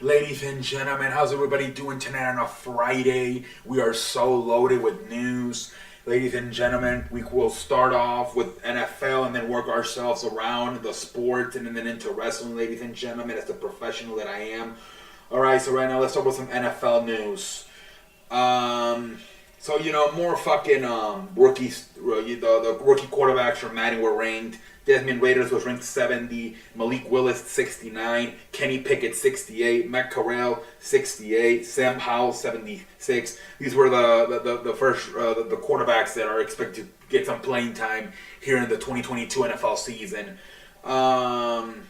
Ladies and gentlemen, how's everybody doing tonight on a Friday? We are so loaded with news. Ladies and gentlemen, we will start off with NFL and then work ourselves around the sports and then into wrestling, ladies and gentlemen, as the professional that I am. Alright, so right now let's start with some NFL news. More fucking rookies, the rookie quarterbacks from Madden were ranked. Desmond Raiders was ranked 70, Malik Willis 69, Kenny Pickett 68, Matt Corral 68, Sam Howell 76. These were the first the quarterbacks that are expected to get some playing time here in the 2022 NFL season. And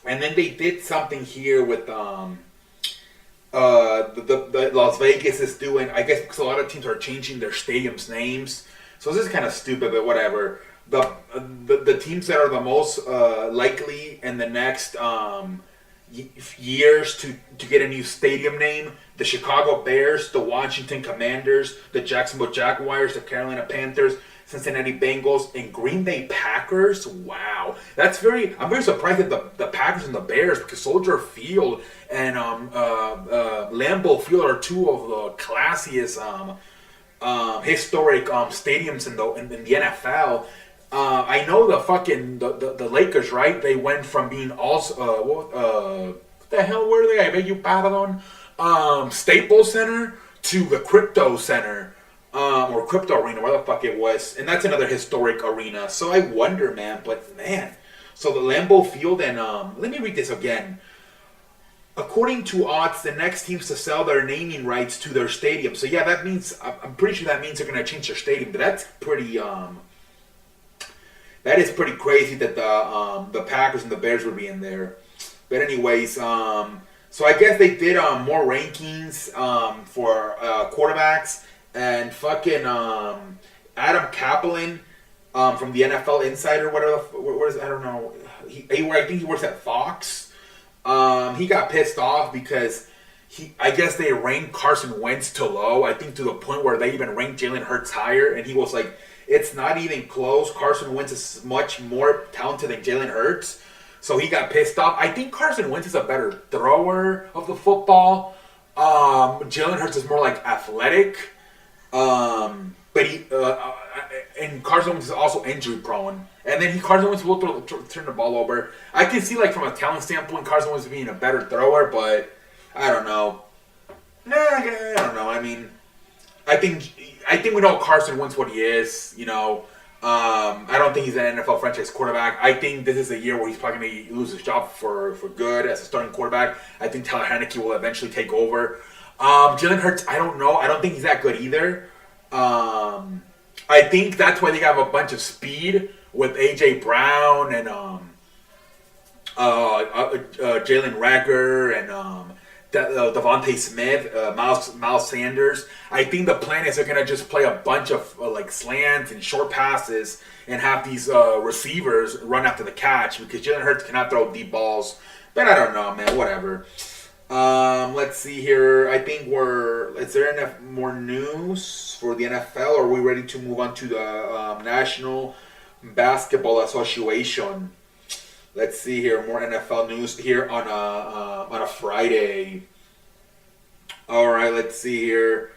then they did something here with the Las Vegas is doing, I guess because a lot of teams are changing their stadiums names. So this is kind of stupid, but whatever. The teams that are the most likely in the next years to get a new stadium name: the Chicago Bears, the Washington Commanders, the Jacksonville Jaguars, the Carolina Panthers, Cincinnati Bengals, and Green Bay Packers. Wow, I'm very surprised that the Packers and the Bears, because Soldier Field and Lambeau Field are two of the classiest historic stadiums in the NFL. I know the Lakers, right? They went from being also what the hell were they? I beg you pardon. Staples Center to the Crypto Center, or Crypto Arena, where the fuck it was, and that's another historic arena. So I wonder, man. So the Lambeau Field and let me read this again. According to odds, the next teams to sell their naming rights to their stadium. So yeah, that means I'm pretty sure that means they're gonna change their stadium. But that's pretty that is pretty crazy that the Packers and the Bears would be in there. But anyways, so I guess they did more rankings for quarterbacks, and fucking Adam Kaplan from the NFL Insider, whatever. Where is I don't know. I think he works at Fox. He got pissed off because I guess they ranked Carson Wentz too low. I think to the point where they even ranked Jalen Hurts higher, and he was like, "It's not even close. Carson Wentz is much more talented than Jalen Hurts." So he got pissed off. I think Carson Wentz is a better thrower of the football. Jalen Hurts is more like athletic. But and Carson Wentz is also injury prone. And then Carson Wentz will turn the ball over. I can see, like, from a talent standpoint, Carson Wentz being a better thrower, but I don't know. I don't know. I mean, I think we know Carson Wentz what he is. I don't think he's an NFL franchise quarterback. I think this is a year where he's probably going to lose his job for good as a starting quarterback. I think Taylor Heinicke will eventually take over. Jalen Hurts, I don't know. I don't think he's that good either. I think that's why they have a bunch of speed with A.J. Brown and Jalen Reagor and Devontae Smith, Miles Sanders. I think the plan is they're going to just play a bunch of like slants and short passes and have these receivers run after the catch, because Jalen Hurts cannot throw deep balls. But I don't know, man. Whatever. Let's see here. I think is there enough more news for the NFL, or are we ready to move on to the National Basketball Association? Let's see here. More NFL news here on a Friday. All right, let's see here.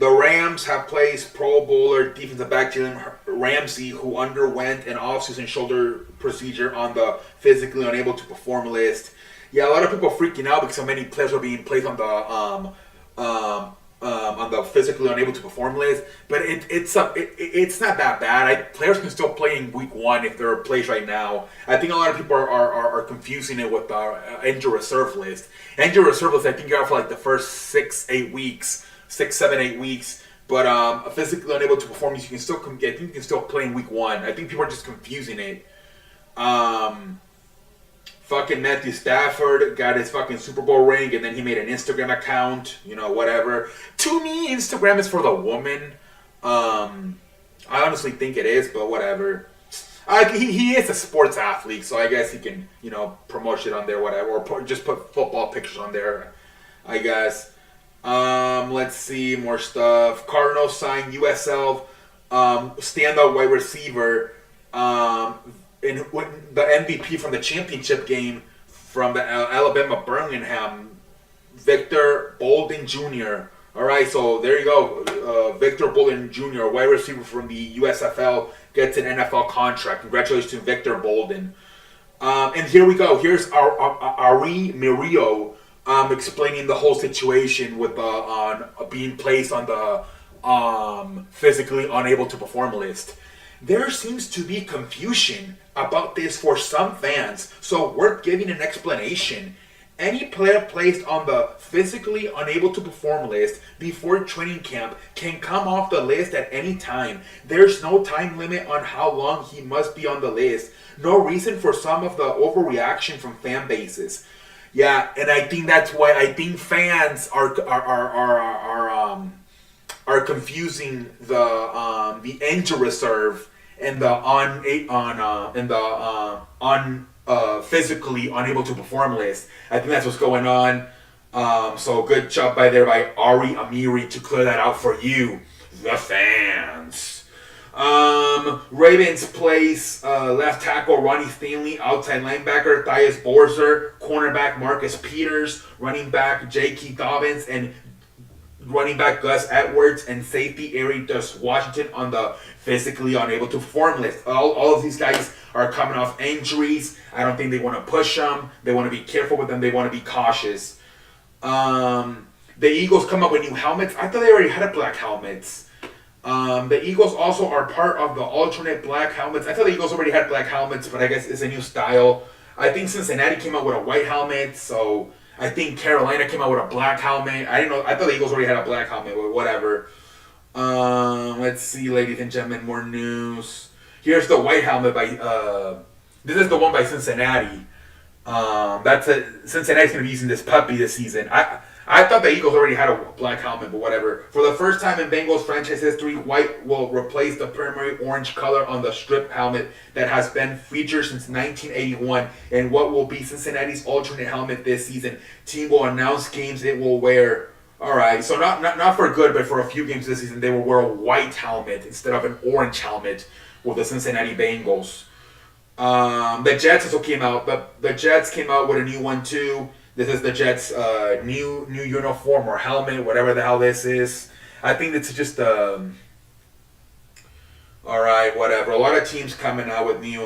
The Rams have placed Pro Bowler defensive back Jalen Ramsey, who underwent an offseason shoulder procedure, on the physically unable to perform list. Yeah, a lot of people freaking out because so many players are being placed on the physically unable to perform list. But it's not that bad. Players can still play in week 1 if they're placed right now. I think a lot of people are confusing it with the injury reserve list. Injury reserve list, I think you're out for like the first 6, 8 weeks. 6, 7, 8 weeks, but physically unable to perform, I think you can still play in week 1. I think people are just confusing it. Fucking Matthew Stafford got his fucking Super Bowl ring, and then he made an Instagram account, whatever. To me, Instagram is for the woman. I honestly think it is, but whatever. He is a sports athlete, so I guess he can, promote shit on there, whatever, or just put football pictures on there, I guess. Let's see, more stuff. Cardinals signed USL standout wide receiver, and the MVP from the championship game from the Alabama Birmingham, Victor Bolden Jr. All right, so there you go. Victor Bolden Jr., wide receiver from the USFL, gets an NFL contract. Congratulations to Victor Bolden. And here we go. Here's Ari Murillo explaining the whole situation with on being placed on the physically unable to perform list. There seems to be confusion about this for some fans, so worth giving an explanation. Any player placed on the physically unable to perform list before training camp can come off the list at any time. There's no time limit on how long he must be on the list. No reason for some of the overreaction from fan bases. Yeah, and I think that's why I think fans are confusing the injury reserve and the physically unable to perform list. I think that's what's going on. So good job by Ari Amiri to clear that out for you, the fans. Ravens place left tackle Ronnie Stanley, outside linebacker Thias Borzer, cornerback Marcus Peters, running back J.K. Dobbins, and running back Gus Edwards, and safety Arius Washington on the physically unable to perform list. All of these guys are coming off injuries. I don't think they want to push them. They want to be careful with them. They want to be cautious. The Eagles come up with new helmets. I thought they already had black helmets. The Eagles also are part of the alternate black helmets. I thought the Eagles already had black helmets, but I guess it's a new style. I think Cincinnati came out with a white helmet, so I think Carolina came out with a black helmet. I didn't know. I thought the Eagles already had a black helmet, but whatever. Let's see, ladies and gentlemen, more news. Here's the white helmet by. This is the one by Cincinnati. Cincinnati's gonna be using this puppy this season. I thought the Eagles already had a black helmet, but whatever. For the first time in Bengals franchise history, white will replace the primary orange color on the strip helmet that has been featured since 1981 and what will be Cincinnati's alternate helmet this season. Team will announce games it will wear. All right, so not for good, but for a few games this season, they will wear a white helmet instead of an orange helmet with the Cincinnati Bengals. The Jets also came out. The Jets came out with a new one too. This is the Jets' new uniform or helmet, whatever the hell this is. I think it's just all right, whatever. A lot of teams coming out with new.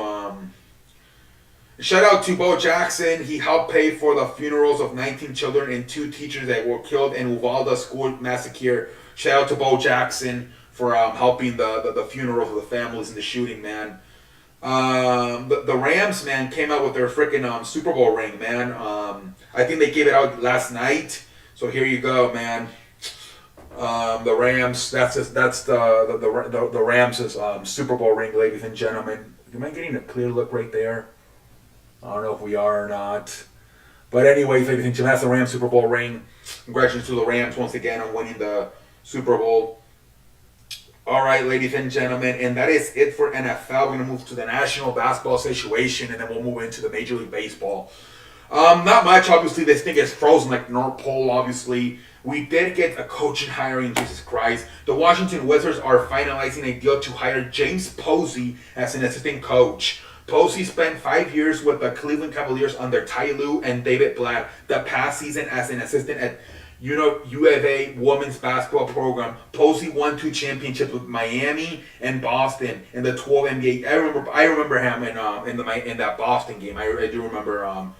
Shout out to Bo Jackson. He helped pay for the funerals of 19 children and 2 teachers that were killed in Uvalde school massacre. Shout out to Bo Jackson for helping the funerals of the families in the shooting, man. The Rams, man, came out with their freaking Super Bowl ring, man. I think they gave it out last night. So here you go, man. The Rams. That's the Rams' Super Bowl ring, ladies and gentlemen. Am I getting a clear look right there? I don't know if we are or not. But anyways, ladies and gentlemen, that's the Rams Super Bowl ring. Congratulations to the Rams once again on winning the Super Bowl. All right, ladies and gentlemen, and that is it for NFL. We're going to move to the National Basketball Association, and then we'll move into the Major League Baseball. Not much, obviously. This thing is frozen like North Pole, obviously. We did get a coaching hiring, Jesus Christ. The Washington Wizards are finalizing a deal to hire James Posey as an assistant coach. Posey spent 5 years with the Cleveland Cavaliers under Ty Lue and David Blatt the past season as an assistant at U of A women's basketball program. Posey won 2 championships with Miami and Boston in the 12 NBA. I remember him in that Boston game. I do remember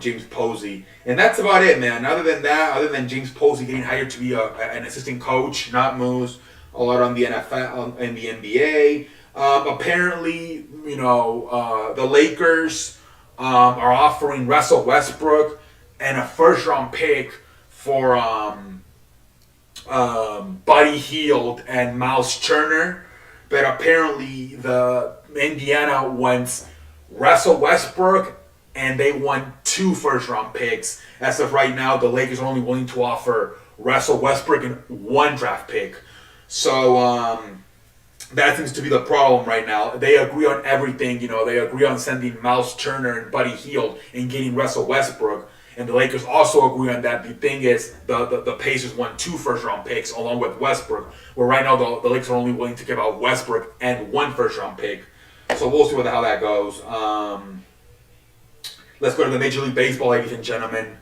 James Posey, and that's about it, man. Other than James Posey getting hired to be an assistant coach, not moves a lot on the NFL and the NBA. Apparently, the Lakers are offering Russell Westbrook and a first-round pick for Buddy Hield and Miles Turner, but apparently the Indiana wants Russell Westbrook and they won 2 first-round picks. As of right now, the Lakers are only willing to offer Russell Westbrook and 1 draft pick. So that seems to be the problem right now. They agree on everything. They agree on sending Miles Turner and Buddy Hield and getting Russell Westbrook. And the Lakers also agree on that. The thing is, the Pacers won 2 first-round picks along with Westbrook, where right now the Lakers are only willing to give out Westbrook and 1 first-round pick. So we'll see what the hell that goes. Let's go to the Major League Baseball, ladies and gentlemen.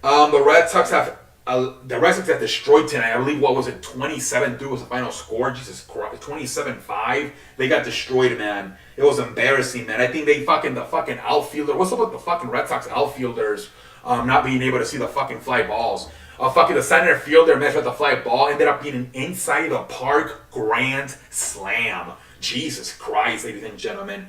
The Red Sox have destroyed tonight. I believe, what was it, 27-3 was the final score. Jesus Christ, 27-5. They got destroyed, man. It was embarrassing, man. I think the fucking outfielder. What's up with the fucking Red Sox outfielders not being able to see the fucking fly balls? The center fielder messed with the fly ball. Ended up being an inside the park grand slam. Jesus Christ, ladies and gentlemen.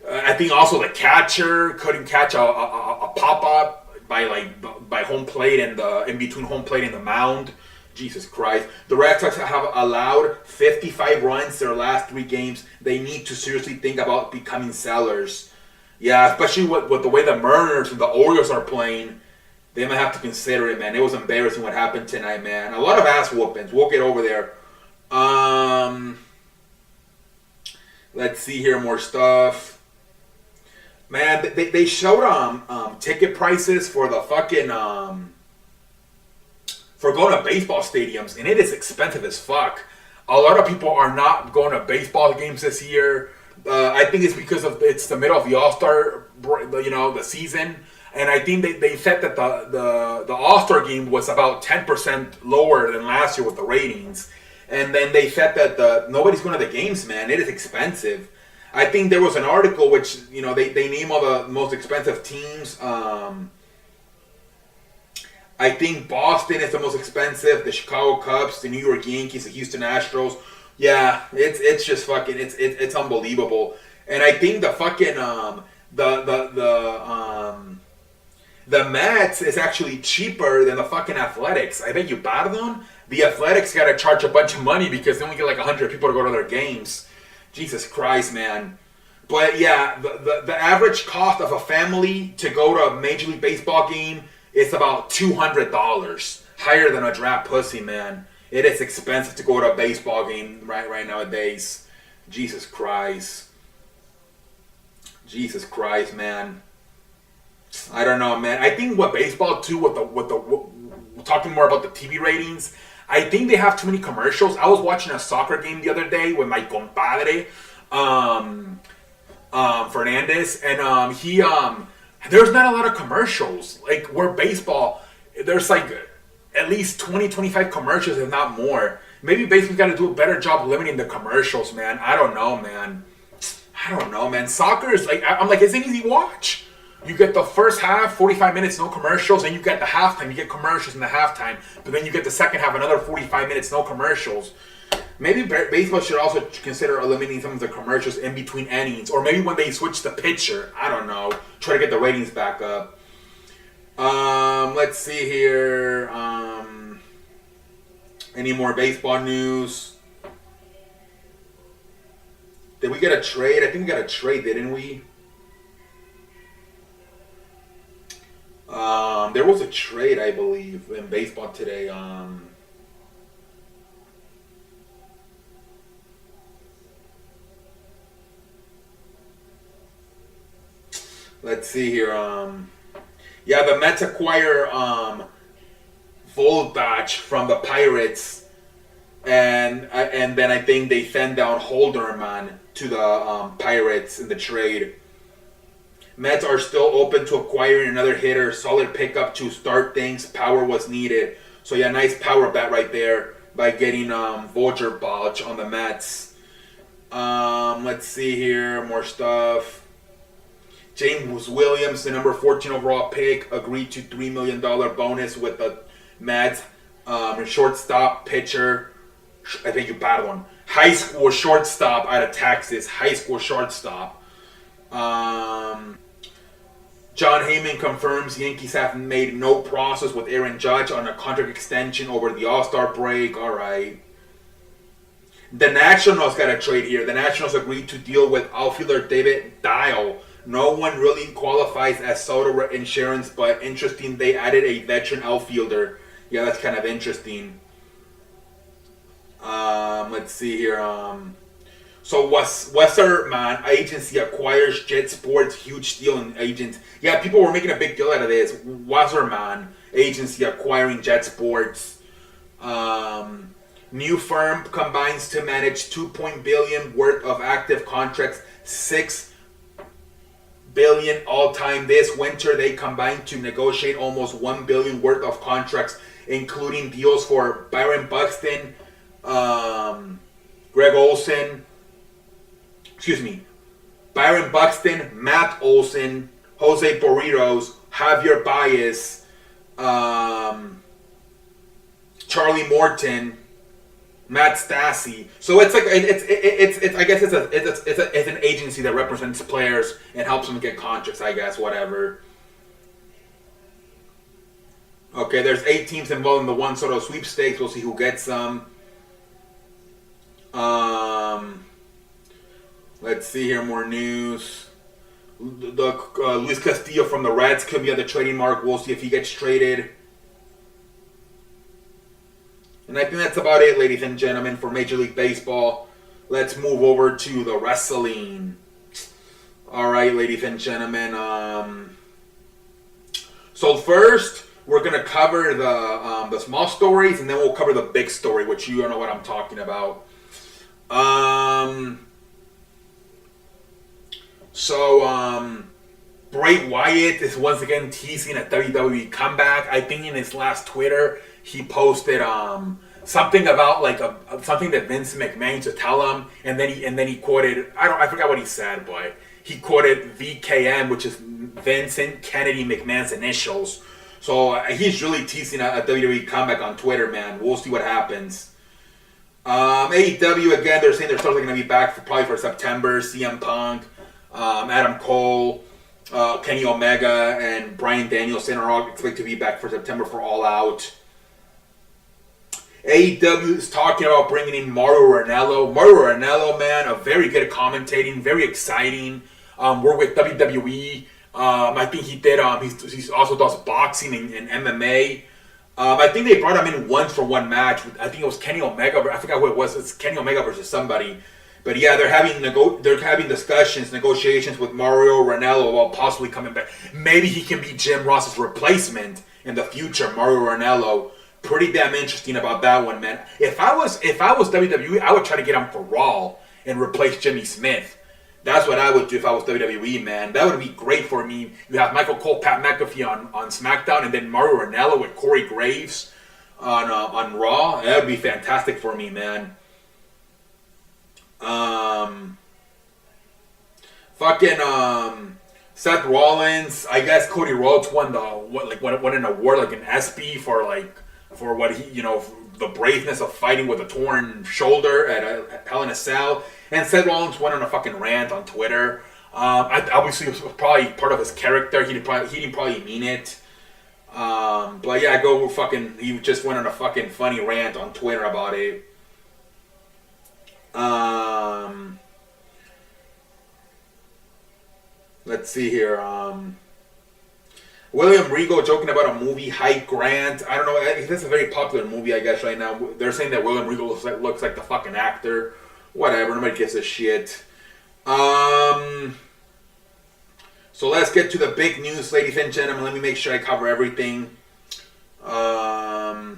I think also the catcher couldn't catch a pop up by home plate and in between home plate and the mound. Jesus Christ. The Red Sox have allowed 55 runs their last 3 games. They need to seriously think about becoming sellers. Yeah, especially with the way the Mariners and the Orioles are playing, they might have to consider it, man. It was embarrassing what happened tonight, man. A lot of ass whoopings. We'll get over there. Let's see here, more stuff. Man, they showed ticket prices for the fucking for going to baseball stadiums, and it is expensive as fuck. A lot of people are not going to baseball games this year. I think it's because it's the middle of the All-Star, the season, and I think they said that the All-Star game was about 10% lower than last year with the ratings, and then they said that nobody's going to the games, man. It is expensive. I think there was an article which, they name all the most expensive teams. I think Boston is the most expensive, the Chicago Cubs, the New York Yankees, the Houston Astros. Yeah, it's just fucking, it's unbelievable. And I think the fucking, the Mets is actually cheaper than the fucking Athletics. I bet you, pardon? The Athletics gotta charge a bunch of money because they only get like 100 people to go to their games. Jesus Christ, man. But yeah, the average cost of a family to go to a Major League Baseball game is about $200. Higher than a draft pussy, man. It is expensive to go to a baseball game right nowadays. Jesus Christ. Jesus Christ, man. I don't know, man. I think with baseball too, with talking more about the TV ratings, I think they have too many commercials. I was watching a soccer game the other day with my compadre, Fernandez, and he there's not a lot of commercials. Like, where baseball, there's like at least 20, 25 commercials, if not more. Maybe baseball's got to do a better job limiting the commercials, man. I don't know, man. Soccer is like, I'm like, it's an easy watch. You get the first half, 45 minutes, no commercials, and you get the halftime, you get commercials in the halftime, but then you get the second half, another 45 minutes, no commercials. Maybe baseball should also consider eliminating some of the commercials in between innings, or maybe when they switch the pitcher, I don't know, try to get the ratings back up. Let's see here. Any more baseball news? Did we get a trade? I think we got a trade, didn't we? There was a trade, I believe, in baseball today. Let's see here. Yeah, the Mets acquire Voltage from the Pirates, and then I think they send down Holderman to the Pirates in the trade. Mets are still open to acquiring another hitter. Solid pickup to start things. Power was needed. So yeah, nice power bat right there by getting Voltage on the Mets. Let's see here, more stuff. James Williams, the number 14 overall pick, agreed to $3 million bonus with the Mets. Shortstop, pitcher, I think you bad one. High school shortstop out of Texas. High school shortstop. John Heyman confirms Yankees have made no process with Aaron Judge on a contract extension over the All-Star break. All right. The Nationals got a trade here. The Nationals agreed to deal with outfielder David Dial. No one really qualifies as Soto insurance, but interesting, they added a veteran outfielder. Yeah, that's kind of interesting. Let's see here. So Westerman agency acquires Jet Sports, huge deal in agents. Yeah, people were making a big deal out of this. Westerman agency acquiring Jet Sports. New firm combines to manage $2 billion worth of active contracts, $6 billion all-time. This winter, they combined to negotiate almost $1 billion worth of contracts, including deals for Byron Buxton, Greg Olsen, Byron Buxton, Matt Olson, Jose Barrios, Javier Baez, Charlie Morton, Matt Stassi. So it's like it's I guess it's an agency that represents players and helps them get contracts. I guess whatever. Okay, there's 8 teams involved in the One Soto sweepstakes. We'll see who gets some. Let's see here, more news. Luis Castillo from the Reds could be on the trading mark. We'll see if he gets traded. And I think that's about it, ladies and gentlemen, for Major League Baseball. Let's move over to the wrestling. All right, ladies and gentlemen. So first, we're going to cover the small stories, and then we'll cover the big story, which you don't know what I'm talking about. Bray Wyatt is once again teasing a WWE comeback. I think in his last Twitter, he posted something about like something that Vince McMahon used to tell him, and then he quoted, I forgot what he said, but he quoted VKM, which is Vincent Kennedy McMahon's initials. So he's really teasing a WWE comeback on Twitter, man. We'll see what happens. AEW again, they're saying they're still going to be back probably for September. CM Punk, Adam Cole, Kenny Omega, and Bryan Danielson are all expected to be back for September for All Out. AEW is talking about bringing in Mauro Ranallo. Mauro Ranallo, man, a very good at commentating, very exciting. We're with WWE. I think he did. He also does boxing and MMA. I think they brought him in once for one match. I think it was Kenny Omega. I forgot who it was. It's Kenny Omega versus somebody. But yeah, they're having negotiations with Mauro Ranallo about possibly coming back. Maybe he can be Jim Ross's replacement in the future. Mauro Ranallo, pretty damn interesting about that one, man. If I was WWE, I would try to get him for Raw and replace Jimmy Smith. That's what I would do if I was WWE, man. That would be great for me. You have Michael Cole, Pat McAfee on SmackDown, and then Mauro Ranallo with Corey Graves on Raw. That would be fantastic for me, man. Seth Rollins. I guess Cody Rhodes won an award, like an ESPY for what he, the braveness of fighting with a torn shoulder at Hell in a Cell. And Seth Rollins went on a fucking rant on Twitter. Obviously, it was probably part of his character. He didn't probably mean it. But yeah, he just went on a fucking funny rant on Twitter about it. Let's see here. William Regal joking about a movie, High Grant. I don't know. This is a very popular movie, I guess, right now. They're saying that William Regal looks like the fucking actor. Whatever. Nobody gives a shit. So let's get to the big news, ladies and gentlemen. Let me make sure I cover everything. All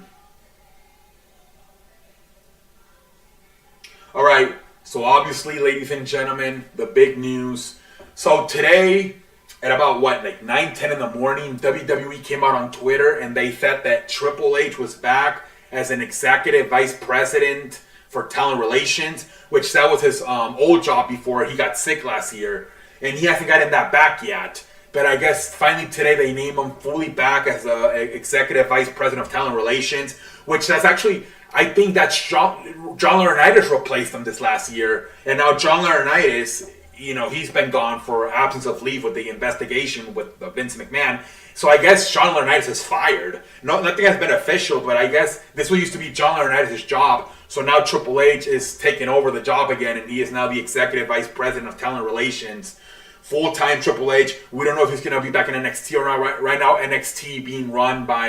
right. So obviously, ladies and gentlemen, the big news. So today, at about 9-10 in the morning, WWE came out on Twitter and they said that Triple H was back as an executive vice president for talent relations, which that was his old job before he got sick last year, and he hasn't gotten that back yet. But I guess finally today they named him fully back as executive vice president of talent relations, which that's actually, I think that's John Laurinaitis replaced him this last year, and now John Laurinaitis, he's been gone for absence of leave with the investigation with Vince McMahon. So I guess John Laurinaitis is fired. Nothing has been official, but I guess this used to be John Laurinaitis' job. So now Triple H is taking over the job again, and he is now the executive vice president of talent relations. Full-time Triple H. We don't know if he's going to be back in NXT or not. Right now, NXT being run by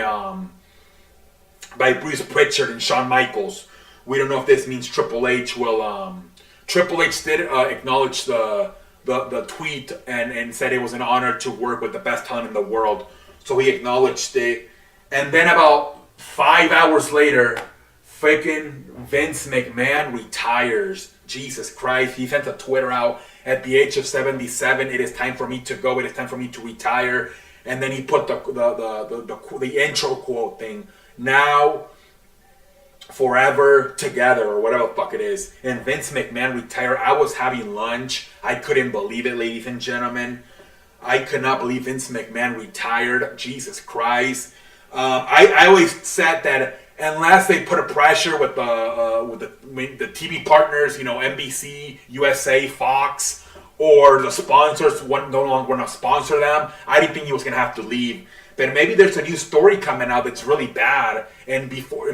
Bruce Pritchard and Shawn Michaels. We don't know if this means Triple H will... Triple H did acknowledge the tweet and said it was an honor to work with the best talent in the world. So he acknowledged it. And then about 5 hours later, freaking Vince McMahon retires. Jesus Christ. He sent a Twitter out at the age of 77, it is time for me to go. It is time for me to retire. And then he put the intro quote thing. Now, forever together, or whatever the fuck it is. And Vince McMahon retired. I was having lunch. I couldn't believe it, ladies and gentlemen. I could not believe Vince McMahon retired. Jesus Christ. I always said that unless they put a pressure with the TV partners, NBC, USA, Fox, or the sponsors no longer want to sponsor them, I didn't think he was going to have to leave. But maybe there's a new story coming out that's really bad, and before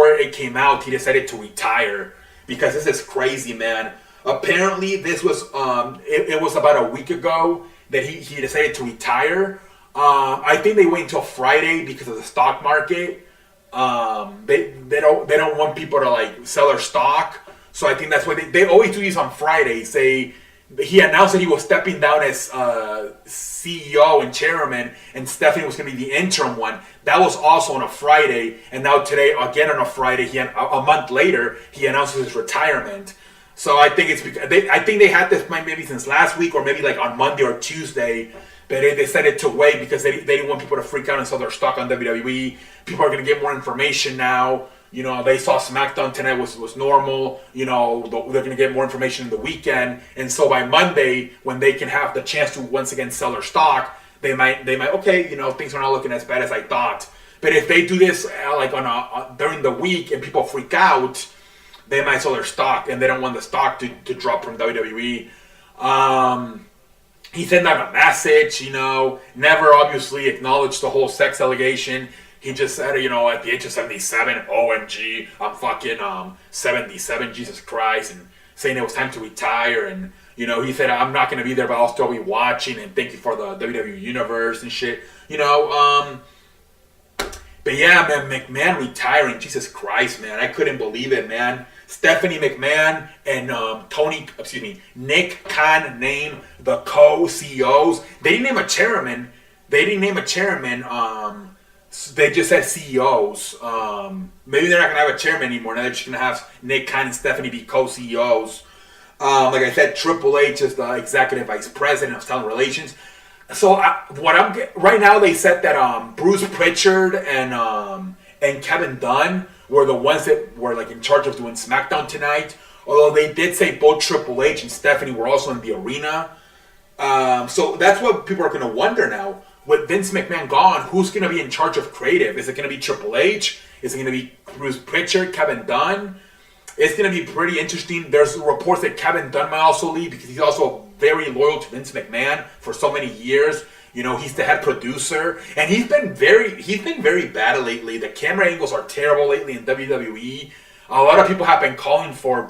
it came out, he decided to retire, because this is crazy, man. Apparently, this was it was about a week ago that he decided to retire. I think they wait until Friday because of the stock market. They don't want people to like sell their stock, so I think that's why they always do these on Fridays. He announced that he was stepping down as CEO and chairman, and Stephanie was going to be the interim one. That was also on a Friday, and now today, again on a Friday, a month later, he announces his retirement. So I think it's because I think they had this plan maybe since last week, or maybe like on Monday or Tuesday, but they decided to wait because they didn't want people to freak out and sell their stock on WWE. People are going to get more information now. They saw SmackDown tonight was normal. They're going to get more information in the weekend. And so by Monday, when they can have the chance to once again sell their stock, they might okay, things are not looking as bad as I thought. But if they do this like during the week and people freak out, they might sell their stock, and they don't want the stock to drop from WWE. He sent out a message, never obviously acknowledged the whole sex allegation. He just said, at the age of 77, OMG, I'm fucking 77, Jesus Christ, and saying it was time to retire. And, he said, I'm not going to be there, but I'll still be watching, and thank you for the WWE Universe and shit. But yeah, man, McMahon retiring, Jesus Christ, man. I couldn't believe it, man. Stephanie McMahon and Nick Khan named the co-CEOs. They didn't name a chairman. They just said CEOs. Maybe they're not going to have a chairman anymore. Now they're just going to have Nick Khan and Stephanie be co-CEOs. Like I said, Triple H is the executive vice president of talent relations. So right now, they said that Bruce Pritchard and Kevin Dunn were the ones that were like in charge of doing SmackDown tonight. Although they did say both Triple H and Stephanie were also in the arena. So that's what people are going to wonder now. With Vince McMahon gone, who's going to be in charge of creative? Is it going to be Triple H? Is it going to be Bruce Pritchard, Kevin Dunn? It's going to be pretty interesting. There's reports that Kevin Dunn might also leave because he's also very loyal to Vince McMahon for so many years. He's the head producer, and he's been very bad lately. The camera angles are terrible lately in WWE. A lot of people have been calling for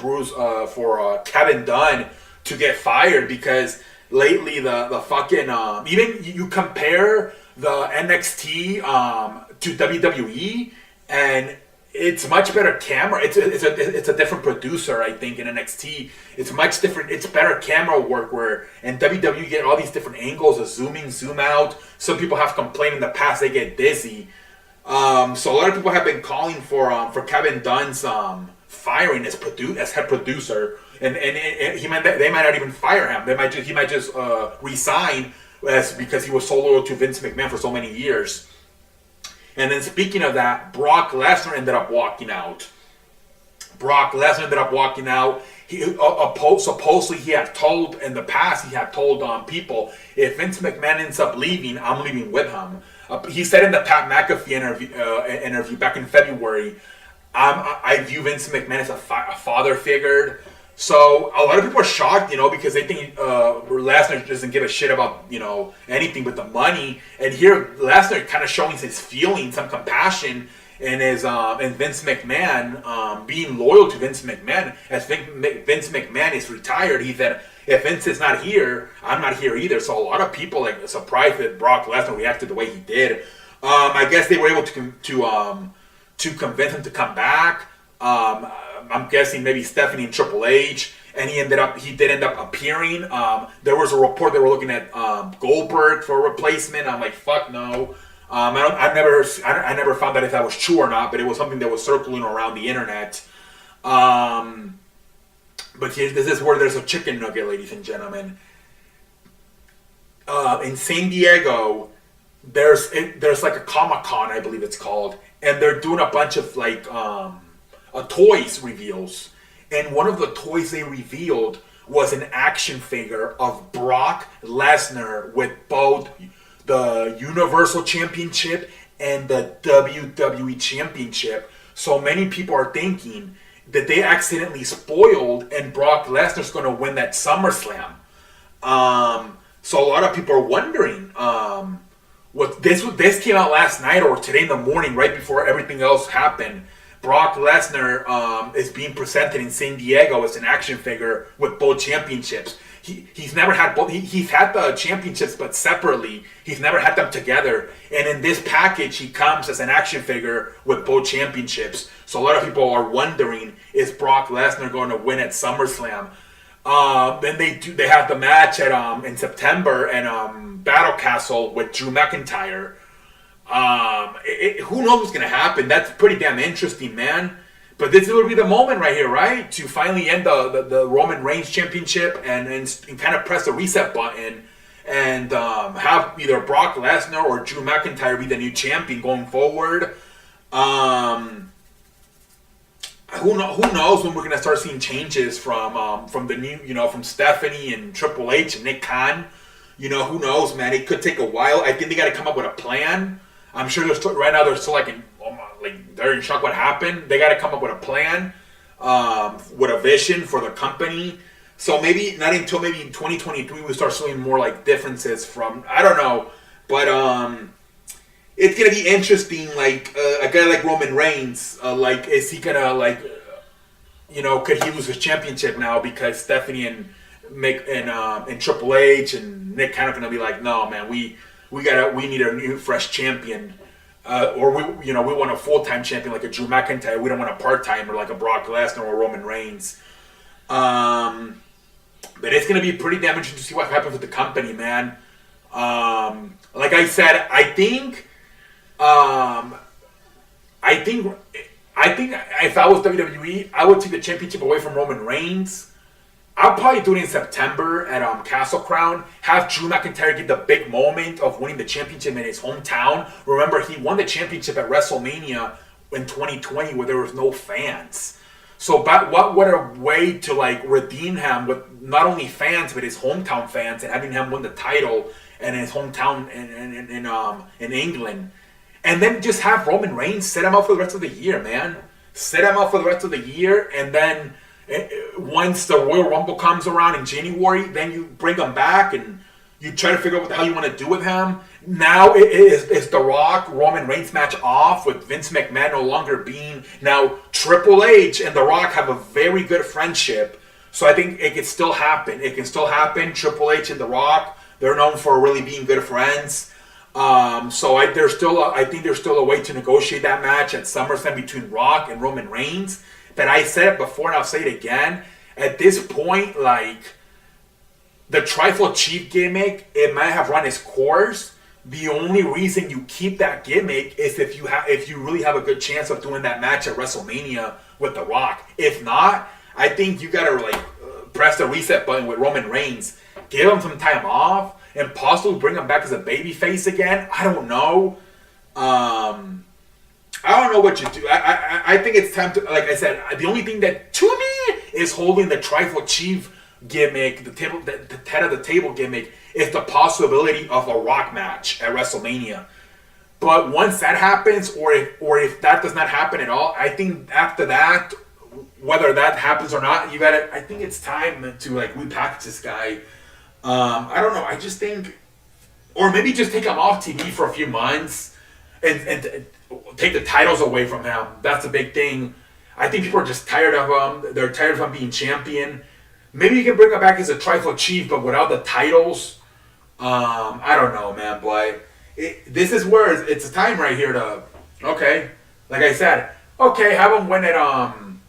Kevin Dunn to get fired because lately the fucking even you compare the NXT to WWE, and it's much better camera. It's a different producer, I think, in NXT. It's much different. It's better camera work where in WWE you get all these different angles of zoom in, zoom out. Some people have complained in the past they get dizzy. So a lot of people have been calling for Kevin Dunn's firing as head producer, and they might not even fire him. He might just resign because he was so loyal to Vince McMahon for so many years. And then speaking of that, Brock Lesnar ended up walking out. He supposedly he had told in the past, people, if Vince McMahon ends up leaving, I'm leaving with him. He said in the Pat McAfee interview back in February, I view Vince McMahon as a father figure. So a lot of people are shocked, because they think Lesnar doesn't give a shit about, anything but the money. And here Lesnar kind of showing his feelings, some compassion, and Vince McMahon being loyal to Vince McMahon. As Vince McMahon is retired, he said, if Vince is not here, I'm not here either. So a lot of people like surprised that Brock Lesnar reacted the way he did. I guess they were able to convince him to come back. I'm guessing maybe Stephanie and Triple H, and he did end up appearing. There was a report they were looking at Goldberg for a replacement. I'm like, fuck no. I never found out if that was true or not, but it was something that was circling around the internet. But this is where there's a chicken nugget, ladies and gentlemen. In San Diego, there's like a Comic-Con, I believe it's called, and they're doing a bunch of like toys reveals. And one of the toys they revealed was an action figure of Brock Lesnar with both the Universal Championship and the WWE Championship. So many people are thinking that they accidentally spoiled and Brock Lesnar's going to win that SummerSlam. So a lot of people are wondering, what this came out last night or today in the morning, right before everything else happened. Brock Lesnar is being presented in San Diego as an action figure with both championships. He's never had both. He's had the championships, but separately. He's never had them together. And in this package, he comes as an action figure with both championships. So a lot of people are wondering, is Brock Lesnar going to win at SummerSlam? Then they have the match at in September and Battle Castle with Drew McIntyre. Who knows what's going to happen? That's pretty damn interesting, man. But this will be the moment right here, right? To finally end the Roman Reigns championship and kind of press the reset button and have either Brock Lesnar or Drew McIntyre be the new champion going forward. Who knows when we're going to start seeing changes from the new, from Stephanie and Triple H and Nick Khan. Who knows, man? It could take a while. I think they got to come up with a plan. I'm sure right now they're still they're in shock what happened. They got to come up with a plan, with a vision for the company. So maybe not until maybe 2023 we start seeing more like differences from, I don't know, but it's gonna be interesting. Like a guy like Roman Reigns, is he gonna could he lose his championship now because Stephanie and Triple H and Nick kind of gonna be like, no man, we need a new fresh champion. Or we want a full-time champion like a Drew McIntyre. We don't want a part-timer like a Brock Lesnar or Roman Reigns. But it's gonna be pretty damn interesting to see what happens with the company, man. Like I said, I think if I was WWE, I would take the championship away from Roman Reigns. I'll probably do it in September at Castle Crown. Have Drew McIntyre get the big moment of winning the championship in his hometown. Remember, he won the championship at WrestleMania in 2020 where there was no fans. So what a way to redeem him with not only fans but his hometown fans and having him win the title in his hometown in England. And then just have Roman Reigns set him up for the rest of the year, man. Set him up for the rest of the year, and then once the Royal Rumble comes around in January, then you bring him back and you try to figure out what the hell you want to do with him. Now is The Rock Roman Reigns match off with Vince McMahon no longer being. Now Triple H and The Rock have a very good friendship, so I think it can still happen. It can still happen. Triple H and The Rock, they're known for really being good friends. So I think there's still a way to negotiate that match at SummerSlam between Rock and Roman Reigns. But I said it before and I'll say it again. At this point, the Trifle Chief gimmick, it might have run its course. The only reason you keep that gimmick is if you really have a good chance of doing that match at WrestleMania with The Rock. If not, I think you gotta press the reset button with Roman Reigns, give him some time off, and possibly bring him back as a babyface again. I don't know. I don't know what you do. I think it's time to, like I said, the only thing that to me is holding the Trifle Chief gimmick, the head of the table gimmick, is the possibility of a Rock match at WrestleMania. But once that happens, or if that does not happen at all, I think after that, whether that happens or not, I think it's time to repackage this guy. I don't know. I just think, or maybe just take him off TV for a few months and take the titles away from him. That's a big thing. I think people are just tired of him. They're tired of him being champion. Maybe you can bring him back as a Trifle Chief, but without the titles. I don't know, man, boy. This is where it's a time right here to, like I said, have him win at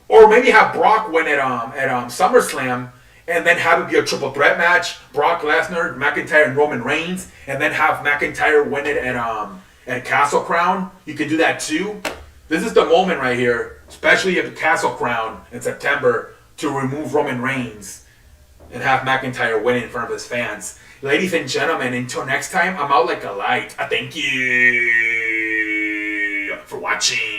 or maybe have Brock win at SummerSlam, and then have it be a triple threat match: Brock Lesnar, McIntyre, and Roman Reigns, and then have McIntyre win it at Castle Crown. You could do that too. This is the moment right here, especially at the Castle Crown in September, to remove Roman Reigns and have McIntyre win in front of his fans. Ladies and gentlemen, until next time, I'm out like a light. Thank you for watching.